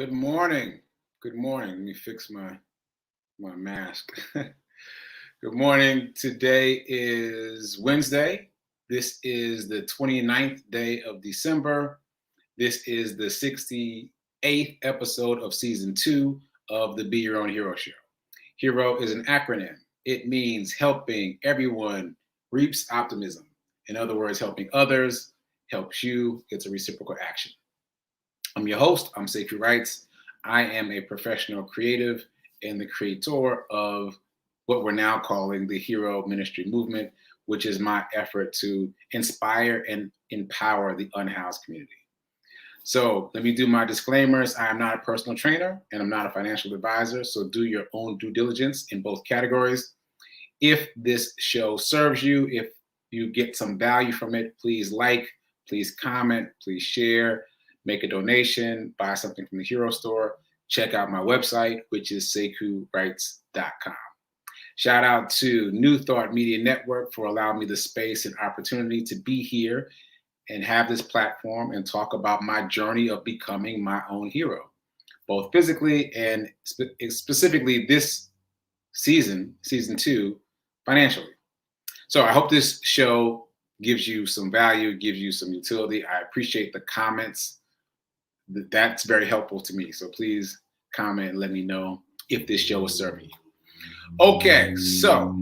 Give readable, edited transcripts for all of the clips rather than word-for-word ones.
Good morning. Good morning. Let me fix my mask. Good morning. Today is Wednesday. This is the 29th day of December. This is the 68th episode of season 2 of the Be Your Own Hero show. HERO is an acronym. It means helping everyone reaps optimism. In other words, helping others helps you. It's a reciprocal action. I'm your host. I'm sekouwrites. I am a professional creative and the creator of what we're now calling the Hero Ministry Movement, which is my effort to inspire and empower the unhoused community. So let me do my disclaimers. I am not a personal trainer and I'm not a financial advisor, so do your own due diligence in both categories. If this show serves you, if you get some value from it, please like, please comment, please share, make a donation, buy something from the Hero store. Check out my website, which is sekouwrites.com. Shout out to New Thought Media Network for allowing me the space and opportunity to be here and have this platform and talk about my journey of becoming my own hero, both physically and specifically this season 2, financially. So I hope this show gives you some value, gives you some utility. I appreciate the comments. That's very helpful to me. So please comment and let me know if this show is serving you. Okay, so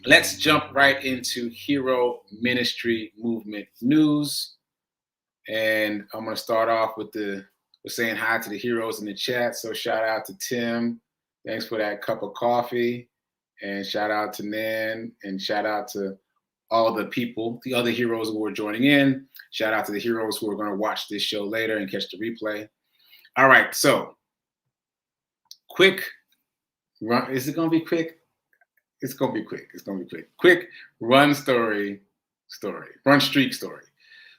let's jump right into Hero Ministry Movement news. And I'm going to start off with saying hi to the heroes in the chat. So shout out to Tim. Thanks for that cup of coffee. And shout out to Nan. And shout out to all the people, the other heroes who are joining in. Shout out to the heroes who are going to watch this show later and catch the replay. All right, so quick run. Is it going to be quick? It's going to be quick. It's going to be quick. Quick run streak story.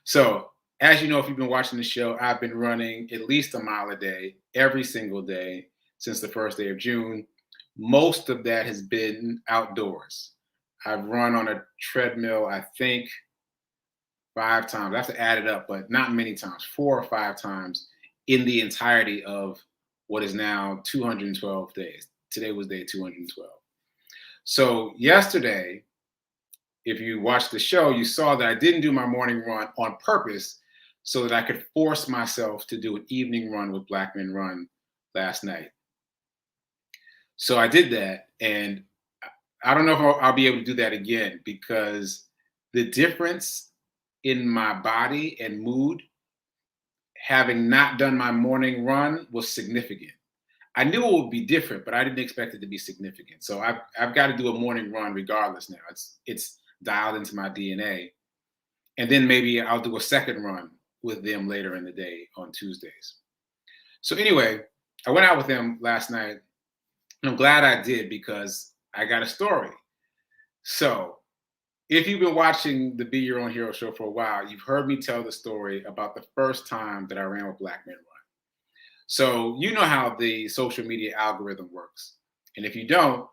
So as you know, if you've been watching the show, I've been running at least a mile a day, every single day since the first day of June. Most of that has been outdoors. I've run on a treadmill, I think, 5 times. I have to add it up, but not many times, 4 or 5 times in the entirety of what is now 212 days. Today was day 212. So yesterday, if you watched the show, you saw that I didn't do my morning run on purpose so that I could force myself to do an evening run with Black Men Run last night. So I did that, and I don't know if I'll be able to do that again because the difference in my body and mood having not done my morning run was significant. I knew it would be different, but I didn't expect it to be significant. So I've got to do a morning run regardless now. It's dialed into my DNA. And then maybe I'll do a second run with them later in the day on Tuesdays. So anyway, I went out with them last night. And I'm glad I did because I got a story. So if you've been watching the Be Your Own Hero show for a while, you've heard me tell the story about the first time that I ran with Black Men Run. So you know how the social media algorithm works. And if you don't,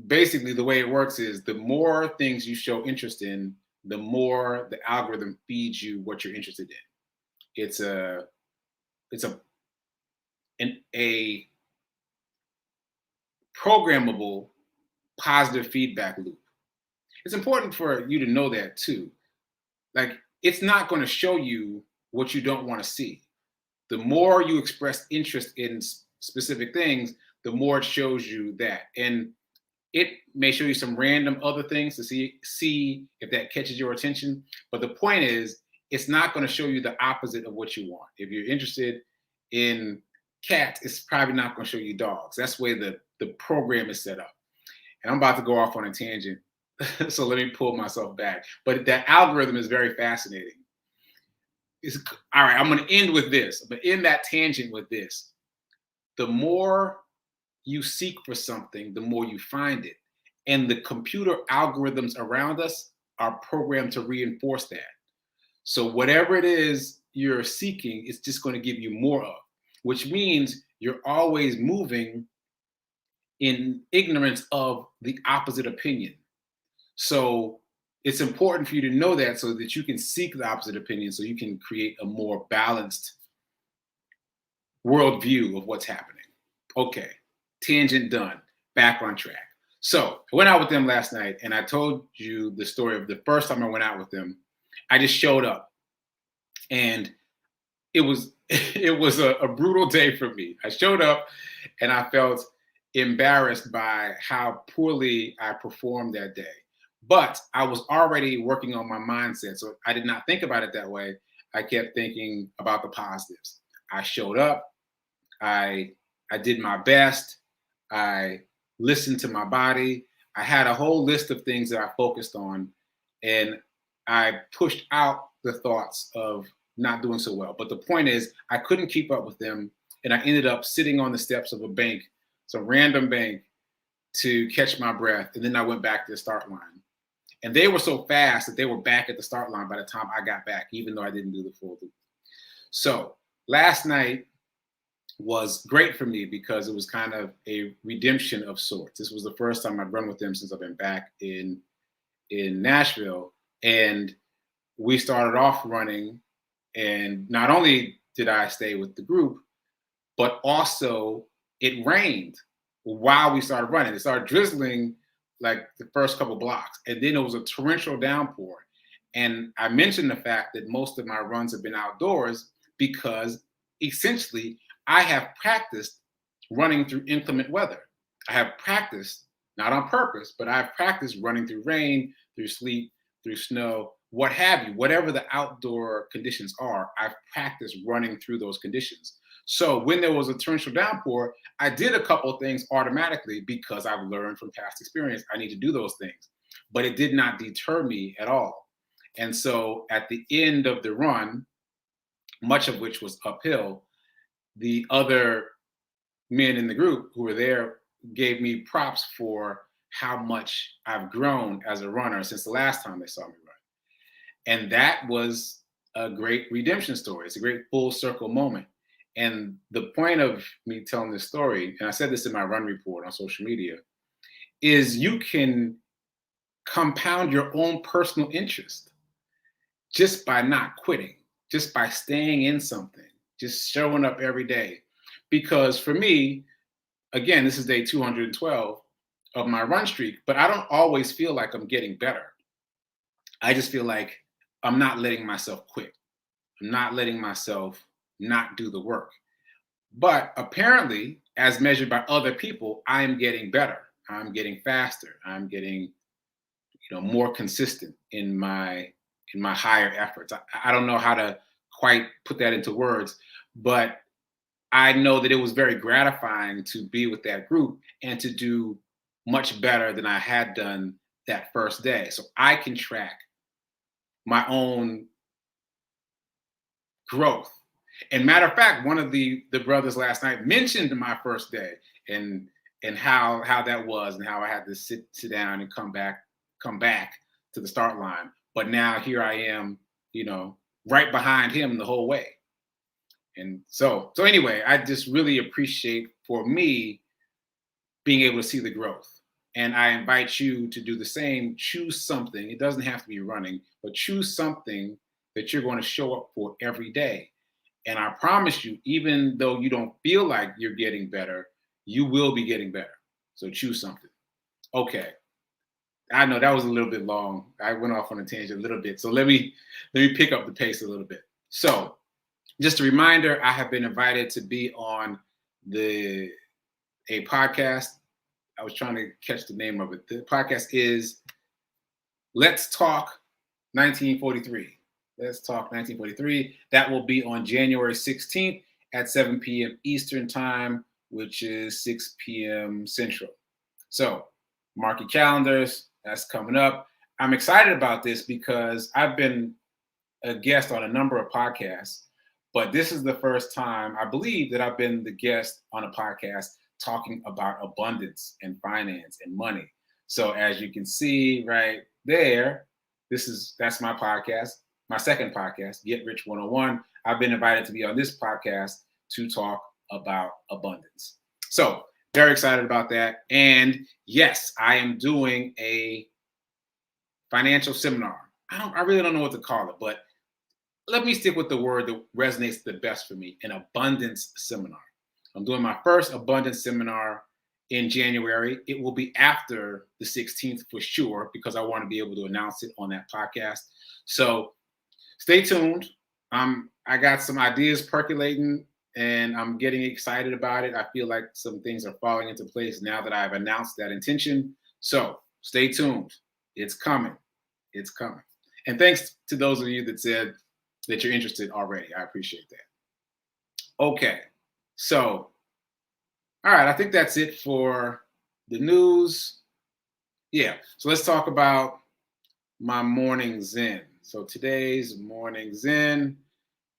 basically the way it works is the more things you show interest in, the more the algorithm feeds you what you're interested in. It's a programmable positive feedback loop. It's important for you to know that too. Like, it's not going to show you what you don't want to see. The more you express interest in specific things, the more it shows you that. And it may show you some random other things to see if that catches your attention. But the point is, it's not going to show you the opposite of what you want. If you're interested in cats, it's probably not going to show you dogs. That's the way the program is set up. And I'm about to go off on a tangent. So let me pull myself back. But that algorithm is very fascinating. All right, I'm going to end with this. But in that tangent with this, the more you seek for something, the more you find it. And the computer algorithms around us are programmed to reinforce that. So whatever it is you're seeking, it's just going to give you more of, which means you're always moving in ignorance of the opposite opinion. So it's important for you to know that so that you can seek the opposite opinion, so you can create a more balanced worldview of what's happening. Okay, tangent done, back on track. So I went out with them last night, and I told you the story of the first time I went out with them. I just showed up, and it was it was a brutal day for me. I showed up, and I felt embarrassed by how poorly I performed that day. But I was already working on my mindset, so I did not think about it that way. I kept thinking about the positives. I showed up. I I did my best. I listened to my body. I had a whole list of things that I focused on, and I pushed out the thoughts of not doing so well. But the point is, I couldn't keep up with them, and I ended up sitting on the steps of a bank, some random bank, to catch my breath, and then I went back to the start line. And they were so fast that they were back at the start line by the time I got back, even though I didn't do the full loop. So last night was great for me because it was kind of a redemption of sorts. This was the first time I'd run with them since I've been back in Nashville. And we started off running, and not only did I stay with the group, but also it rained while we started running. It started drizzling like the first couple blocks, and then it was a torrential downpour. And I mentioned the fact that most of my runs have been outdoors because essentially I have practiced running through inclement weather. I have practiced, not on purpose, but I've practiced running through rain, through sleet, through snow, what have you, whatever the outdoor conditions are, I've practiced running through those conditions. So when there was a torrential downpour, I did a couple of things automatically because I've learned from past experience. I need to do those things, but it did not deter me at all. And so at the end of the run, much of which was uphill, the other men in the group who were there gave me props for how much I've grown as a runner since the last time they saw me run. And that was a great redemption story. It's a great full circle moment. And the point of me telling this story, and I said this in my run report on social media, is you can compound your own personal interest just by not quitting, just by staying in something, just showing up every day. Because for me, again, this is day 212 of my run streak, but I don't always feel like I'm getting better. I just feel like I'm not letting myself quit. I'm not letting myself not do the work. But apparently, as measured by other people, I am getting better. I'm getting faster. I'm getting, more consistent in my higher efforts. I don't know how to quite put that into words, but I know that it was very gratifying to be with that group and to do much better than I had done that first day. So I can track my own growth. And matter of fact, one of the brothers last night mentioned my first day and how that was and how I had to sit down and come back to the start line. But now here I am, right behind him the whole way. And so anyway, I just really appreciate, for me, being able to see the growth. And I invite you to do the same. Choose something. It doesn't have to be running, but choose something that you're going to show up for every day. And I promise you, even though you don't feel like you're getting better, you will be getting better. So choose something. Okay. I know that was a little bit long. I went off on a tangent a little bit. So let me pick up the pace a little bit. So just a reminder, I have been invited to be on a podcast. I was trying to catch the name of it. The podcast is Let's Talk 1943. Let's Talk 1943. That will be on January 16th at 7 p.m. Eastern Time, which is 6 p.m. Central. So mark your calendars. That's coming up. I'm excited about this because I've been a guest on a number of podcasts, but this is the first time, I believe, that I've been the guest on a podcast talking about abundance and finance and money. So as you can see right there, that's my podcast, my second podcast, Get Rich 101. I've been invited to be on this podcast to talk about abundance. So very excited about that. And yes, I am doing a financial seminar. I really don't know what to call it, but let me stick with the word that resonates the best for me, an abundance seminar. I'm doing my first abundance seminar in January. It will be after the 16th for sure, because I want to be able to announce it on that podcast. So stay tuned. I got some ideas percolating and I'm getting excited about it. I feel like some things are falling into place now that I've announced that intention. So stay tuned. It's coming. It's coming. And thanks to those of you that said that you're interested already. I appreciate that. Okay. So, all right. I think that's it for the news. Yeah. So let's talk about my morning zen. So today's morning zen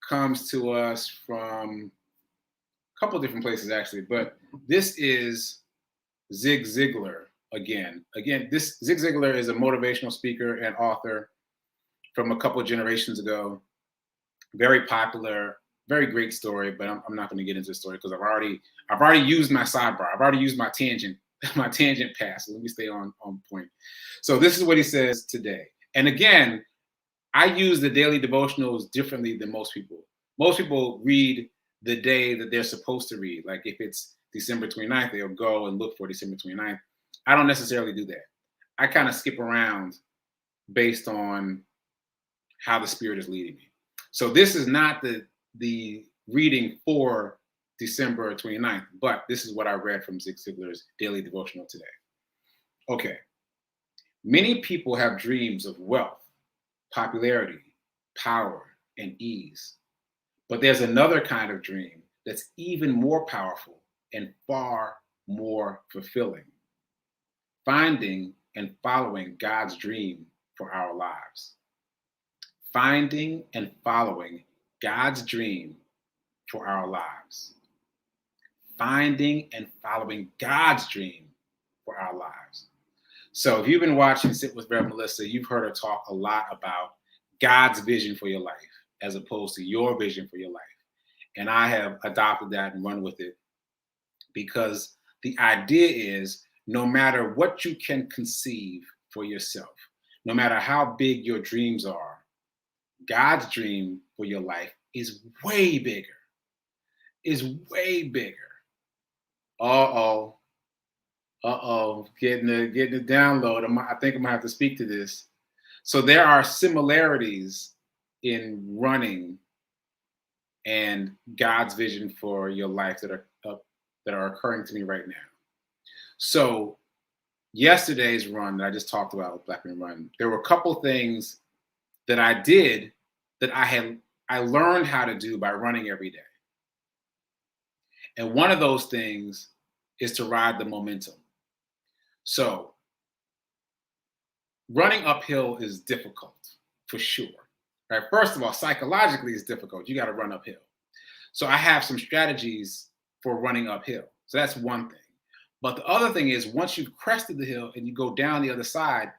comes to us from a couple different places actually, but this is Zig Ziglar again. This Zig Ziglar is a motivational speaker and author from a couple of generations ago. Very popular, very great story, but I'm not going to get into the story because I've already used my sidebar. I've already used my tangent pass. So let me stay on point. So this is what he says today. And again, I use the daily devotionals differently than most people. Most people read the day that they're supposed to read. Like if it's December 29th, they'll go and look for December 29th. I don't necessarily do that. I kind of skip around based on how the Spirit is leading me. So this is not the reading for December 29th, but this is what I read from Zig Ziglar's daily devotional today. Okay. Many people have dreams of wealth, popularity, power, and ease. But there's another kind of dream that's even more powerful and far more fulfilling. Finding and following God's dream for our lives. Finding and following God's dream for our lives. Finding and following God's dream for our lives. So if you've been watching Sit with Rev Melissa, you've heard her talk a lot about God's vision for your life as opposed to your vision for your life. And I have adopted that and run with it because the idea is no matter what you can conceive for yourself, no matter how big your dreams are, God's dream for your life is way bigger, is way bigger. Getting the download. I think I'm gonna have to speak to this. So there are similarities in running and God's vision for your life that are occurring to me right now. So yesterday's run that I just talked about, Black Men Run, there were a couple things that I did that I learned how to do by running every day. And one of those things is to ride the momentum. So running uphill is difficult for sure. Right? First of all, psychologically it's difficult. You got to run uphill. So I have some strategies for running uphill. So that's one thing. But the other thing is once you've crested the hill and you go down the other side,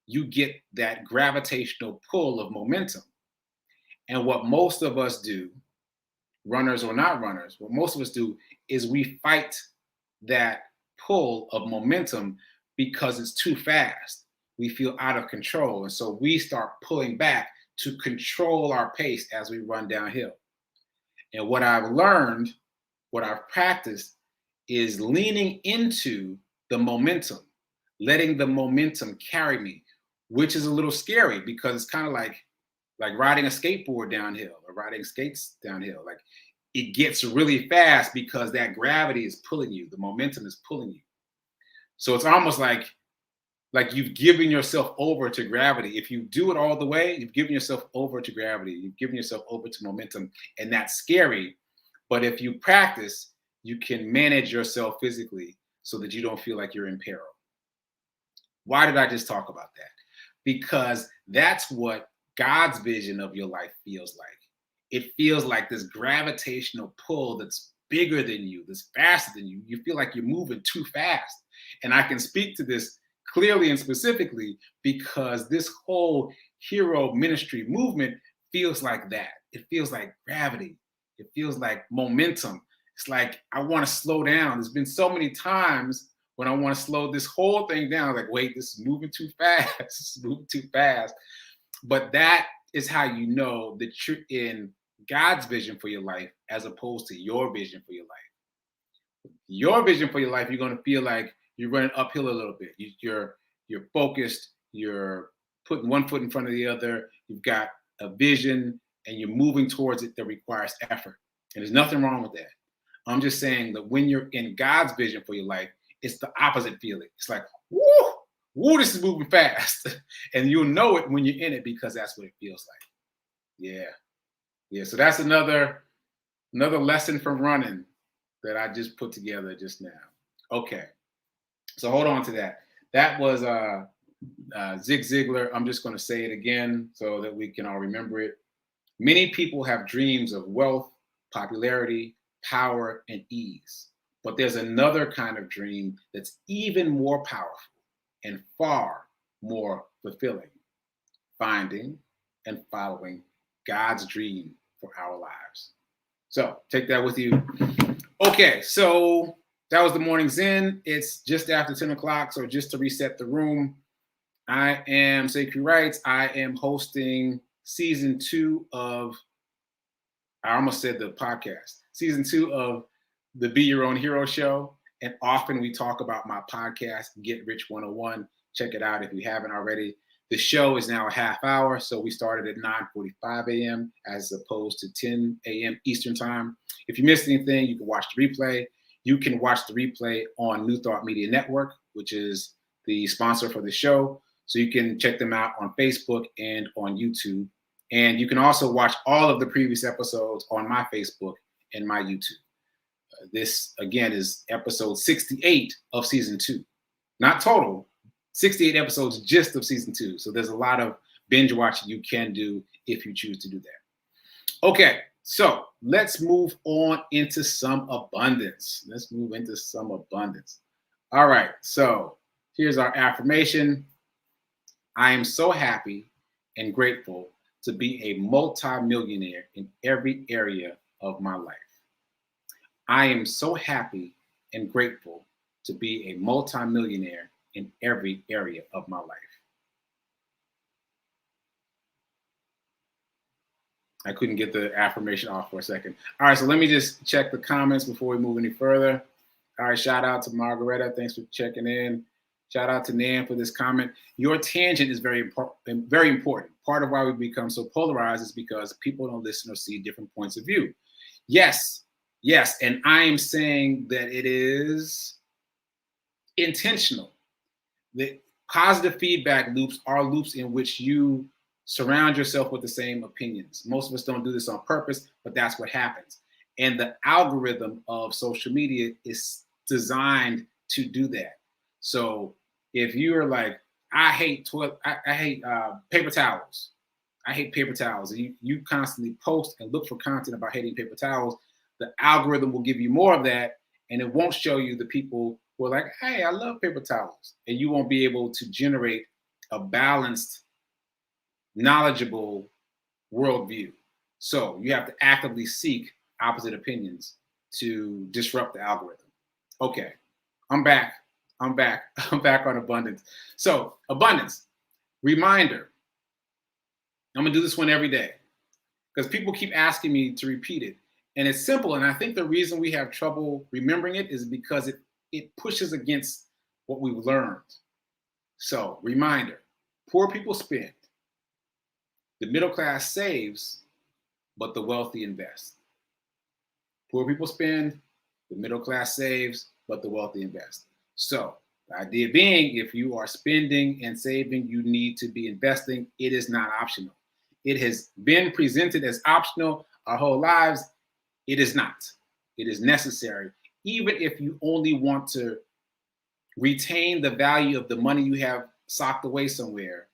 you get that gravitational pull of momentum. And what most of us do, runners or not runners, what most of us do is we fight that pull of momentum because it's too fast. We feel out of control. And so we start pulling back to control our pace as we run downhill. And what I've learned, what I've practiced is leaning into the momentum, letting the momentum carry me, which is a little scary because it's kind of like riding a skateboard downhill or riding skates downhill. Like it gets really fast because that gravity is pulling you. The momentum is pulling you. So it's almost like you've given yourself over to gravity. If you do it all the way, you've given yourself over to gravity. You've given yourself over to momentum, and that's scary. But if you practice, you can manage yourself physically so that you don't feel like you're in peril. Why did I just talk about that? Because that's what God's vision of your life feels like. It feels like this gravitational pull that's bigger than you, that's faster than you. You feel like you're moving too fast. And I can speak to this clearly and specifically because this whole hero ministry movement feels like that. It feels like gravity. It feels like momentum. It's like, I want to slow down. There's been so many times when I want to slow this whole thing down. Like, wait, this is moving too fast. This is moving too fast. But that is how you know that you're in God's vision for your life as opposed to your vision for your life. Your vision for your life, you're going to feel like you're running uphill a little bit. You're focused. You're putting one foot in front of the other. You've got a vision, and you're moving towards it that requires effort. And there's nothing wrong with that. I'm just saying that when you're in God's vision for your life, it's the opposite feeling. It's like, woo, woo, this is moving fast. And you'll know it when you're in it because that's what it feels like. Yeah. Yeah. So that's another lesson from running that I just put together just now. Okay. So hold on to that. That was Zig Ziglar. I'm just going to say it again so that we can all remember it. Many people have dreams of wealth, popularity, power, and ease. But there's another kind of dream that's even more powerful and far more fulfilling. Finding and following God's dream for our lives. So take that with you. Okay, so that was the morning Zen. It's just after 10 o'clock. So just to reset the room, I am Sekouwrites. I am hosting season 2 of, I almost said the podcast, season 2 of the Be Your Own Hero show. And often we talk about my podcast, Get Rich 101. Check it out if you haven't already. The show is now a half hour. So we started at 9:45 a.m. as opposed to 10 a.m. Eastern time. If you missed anything, you can watch the replay. You can watch the replay on New Thought Media Network, which is the sponsor for the show. So you can check them out on Facebook and on YouTube. And you can also watch all of the previous episodes on my Facebook and my YouTube. This, again, is episode 68 of season 2. Not total, 68 episodes just of season 2. So there's a lot of binge watching you can do if you choose to do that. Okay, so let's move on into some abundance. Let's move into some abundance. All right, so here's our affirmation. I am so happy and grateful to be a multi-millionaire in every area of my life. I am so happy and grateful to be a multi-millionaire in every area of my life. I couldn't get the affirmation off for a second. All right, so let me just check the comments before we move any further. All right, shout out to Margareta. Thanks for checking in. Shout out to Nan for this comment. Your tangent is very important. Very important. Part of why we become so polarized is because people don't listen or see different points of view. Yes, yes, and I am saying that it is intentional. The positive feedback loops are loops in which you surround yourself with the same opinions. Most of us don't do this on purpose, but that's what happens. And the algorithm of social media is designed to do that. So if you're like, I hate paper towels. I hate paper towels. And you constantly post and look for content about hating paper towels. The algorithm will give you more of that, and it won't show you the people who are like, hey, I love paper towels. And you won't be able to generate a balanced, knowledgeable worldview. So you have to actively seek opposite opinions to disrupt the algorithm. Okay, I'm back on abundance. So abundance, reminder. I'm gonna do this one every day because people keep asking me to repeat it. And it's simple. And I think the reason we have trouble remembering it is because it pushes against what we've learned. So reminder, poor people spend, the middle class saves, but the wealthy invest. Poor people spend, the middle class saves, but the wealthy invest. So the idea being, if you are spending and saving, you need to be investing. It is not optional. It has been presented as optional our whole lives. It is not. It is necessary. Even if you only want to retain the value of the money you have socked away somewhere,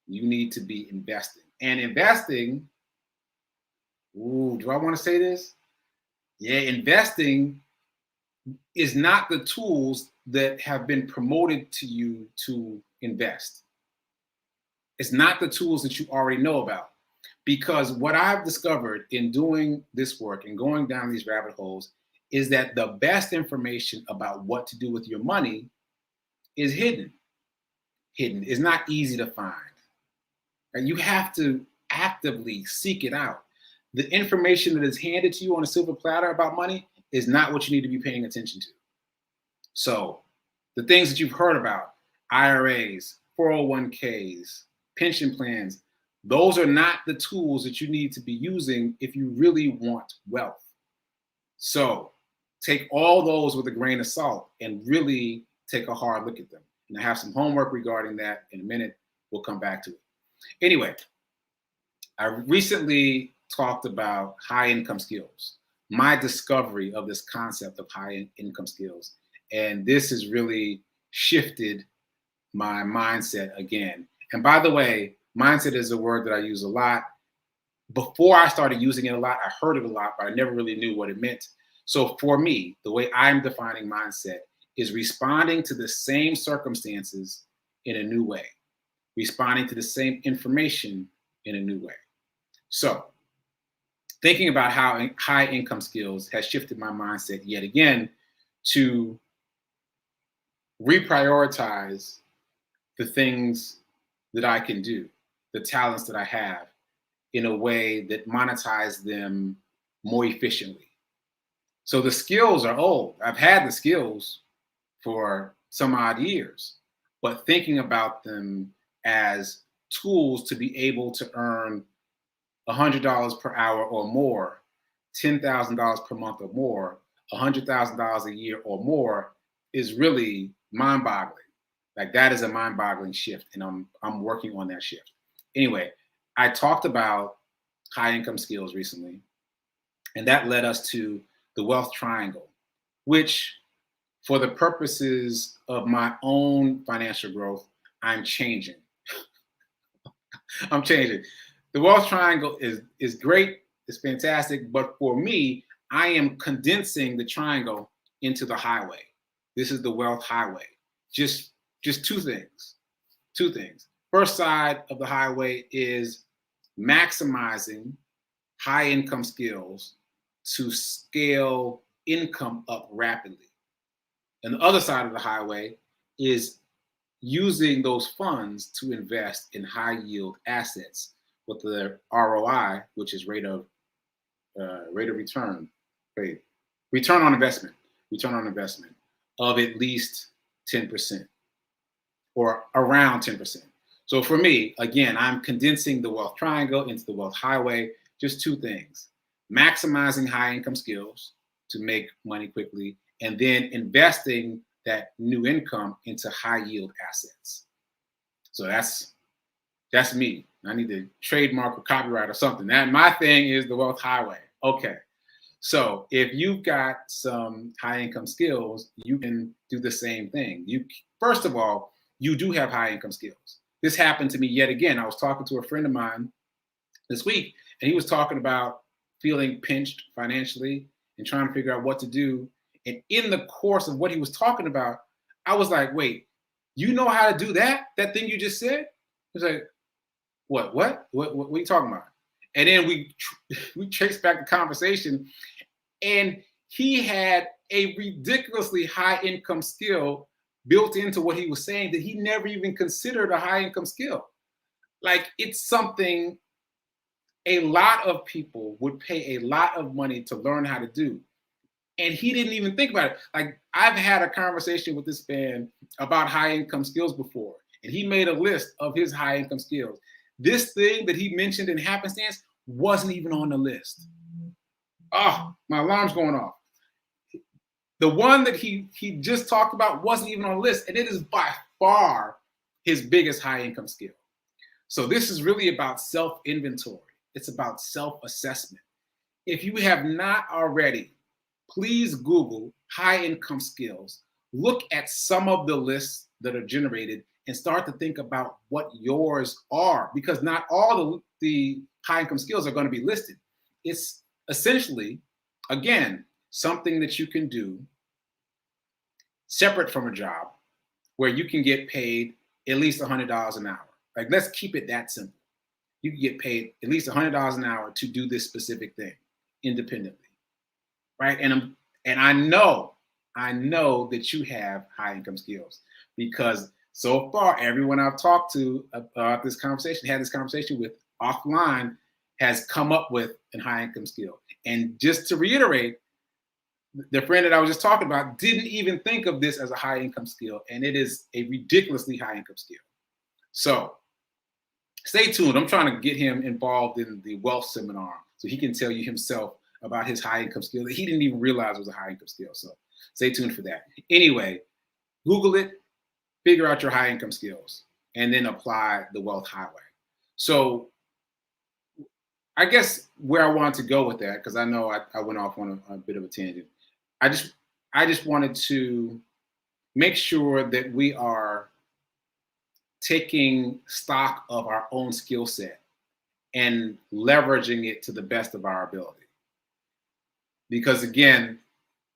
you need to be investing. And investing, do I want to say this? Yeah, investing is not the tools that have been promoted to you to invest. It's not the tools that you already know about. Because what I've discovered in doing this work and going down these rabbit holes is that the best information about what to do with your money is hidden. Hidden is not easy to find. And you have to actively seek it out. The information that is handed to you on a silver platter about money is not what you need to be paying attention to. So the things that you've heard about, IRAs, 401ks, pension plans, those are not the tools that you need to be using if you really want wealth. So take all those with a grain of salt and really take a hard look at them. And I have some homework regarding that in a minute. We'll come back to it. Anyway, I recently talked about high income skills, my discovery of this concept of high income skills. And this has really shifted my mindset again. And by the way, mindset is a word that I use a lot. Before I started using it a lot, I heard it a lot, but I never really knew what it meant. So for me, the way I'm defining mindset is responding to the same circumstances in a new way, responding to the same information in a new way. So thinking about how high income skills has shifted my mindset yet again to reprioritize the things that I can do, the talents that I have, in a way that monetize them more efficiently. So the skills are old. I've had the skills for some odd years, but thinking about them as tools to be able to earn $100 per hour or more, $10,000 per month or more, $100,000 a year or more is really mind-boggling. Like that is a mind-boggling shift, and I'm working on that shift. Anyway, I talked about high income skills recently, and that led us to the wealth triangle, which for the purposes of my own financial growth, I'm changing. I'm changing. The wealth triangle is great, it's fantastic, but for me, I am condensing the triangle into the highway. This is the wealth highway. Just two things. First side of the highway is maximizing high income skills to scale income up rapidly. And the other side of the highway is using those funds to invest in high yield assets with the ROI, which is rate of return on investment of at least 10% or around 10%. So for me, again, I'm condensing the wealth triangle into the wealth highway. Just two things: maximizing high income skills to make money quickly, and then investing that new income into high yield assets. So that's me. I need to trademark or copyright or something. That my thing is the wealth highway. Okay. So if you've got some high income skills, you can do the same thing. First of all, you do have high income skills. This happened to me yet again. I was talking to a friend of mine this week, and he was talking about feeling pinched financially and trying to figure out what to do. And in the course of what he was talking about, I was like, wait, you know how to do that? That thing you just said? He was like, what are you talking about? And then we traced back the conversation, and he had a ridiculously high income skill built into what he was saying that he never even considered a high income skill. Like, it's something a lot of people would pay a lot of money to learn how to do. And he didn't even think about it. Like, I've had a conversation with this man about high income skills before, and he made a list of his high income skills. This thing that he mentioned in happenstance wasn't even on the list. Oh, my alarm's going off. The one that he just talked about wasn't even on the list, and it is by far his biggest high income skill. So this is really about self-inventory. It's about self-assessment. If you have not already, please Google high income skills. Look at some of the lists that are generated and start to think about what yours are, because not all the high income skills are going to be listed. It's essentially, again, something that you can do separate from a job where you can get paid at least $100 an hour. Like, let's keep it that simple. You can get paid at least $100 an hour to do this specific thing independently, right? And I know that you have high income skills, because so far everyone I've talked to about this conversation, had this conversation with, offline has come up with a high income skill. And just to reiterate, the friend that I was just talking about didn't even think of this as a high income skill, and it is a ridiculously high income skill. So stay tuned. I'm trying to get him involved in the wealth seminar so he can tell you himself about his high income skill that he didn't even realize was a high income skill. So stay tuned for that. Anyway, Google it, figure out your high income skills, and then apply the wealth highway. So I guess where I wanted to go with that, because I know I went off on a bit of a tangent. I just wanted to make sure that we are taking stock of our own skill set and leveraging it to the best of our ability. Because again,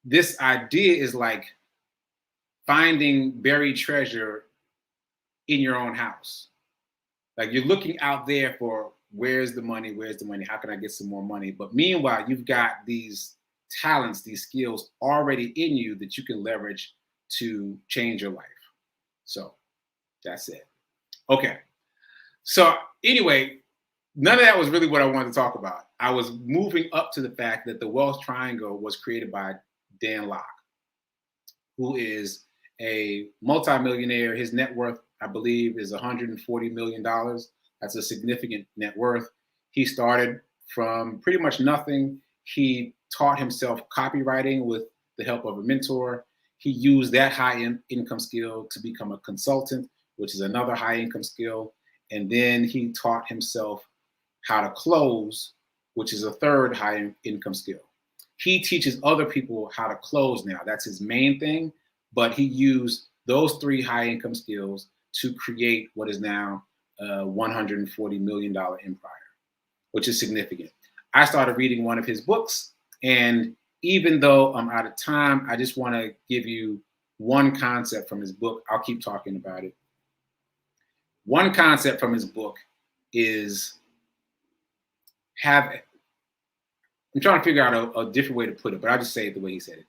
this idea is like finding buried treasure in your own house. Like you're looking out there for where's the money? Where's the money? How can I get some more money? But meanwhile, you've got these talents, these skills already in you that you can leverage to change your life. So that's it. Okay. So anyway, none of that was really what I wanted to talk about. I was moving up to the fact that the wealth triangle was created by Dan Lok, who is a multimillionaire. His net worth, I believe, is $140 million. That's a significant net worth. He started from pretty much nothing. He taught himself copywriting with the help of a mentor. He used that high income skill to become a consultant, which is another high income skill. And then he taught himself how to close, which is a third high income skill. He teaches other people how to close now. That's his main thing. But he used those three high income skills to create what is now a $140 million empire, which is significant. I started reading one of his books, and even though I'm out of time, I just want to give you one concept from his book. I'll keep talking about it. One concept from his book is I'm trying to figure out a different way to put it, but I'll just say it the way he said it.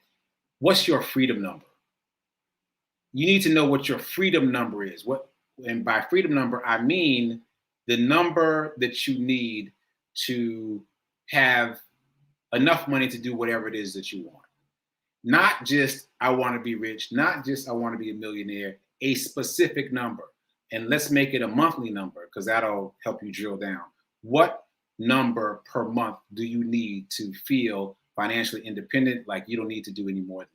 What's your freedom number? You need to know what your freedom number is. And by freedom number, I mean the number that you need to have enough money to do whatever it is that you want. Not just, I want to be rich, not just, I want to be a millionaire, a specific number. And let's make it a monthly number, because that'll help you drill down. What number per month do you need to feel financially independent, like you don't need to do any more than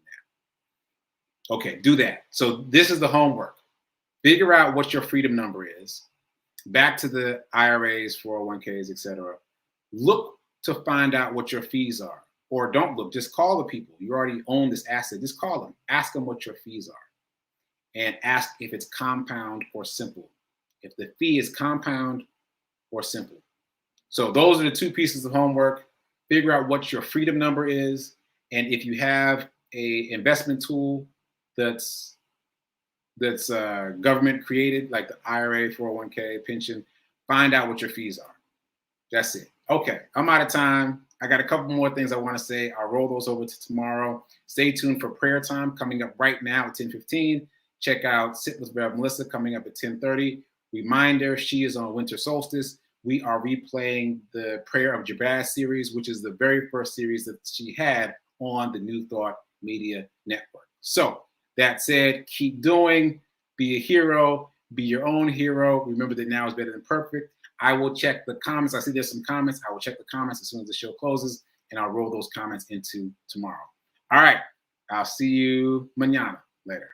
that? Okay, do that. So this is the homework. Figure out what your freedom number is. Back to the IRAs, 401ks, etc. Look to find out what your fees are. Or don't look, just call the people. You already own this asset. Just call them. Ask them what your fees are. And ask if it's compound or simple. If the fee is compound or simple. So those are the two pieces of homework. Figure out what your freedom number is. And if you have an investment tool that's government created, like the IRA, 401k, pension, find out what your fees are. That's it. Okay, I'm out of time. I got a couple more things I want to say. I'll roll those over to tomorrow. Stay tuned for prayer time coming up right now at 10:15. Check out Sit with Rev Melissa coming up at 10:30. Reminder, she is on winter solstice. We are replaying the Prayer of Jabez series, which is the very first series that she had on the New Thought Media Network. So that said, keep doing, be a hero, be your own hero. Remember that now is better than perfect. I will check the comments. I see there's some comments. I will check the comments as soon as the show closes, and I'll roll those comments into tomorrow. All right. I'll see you mañana. Later.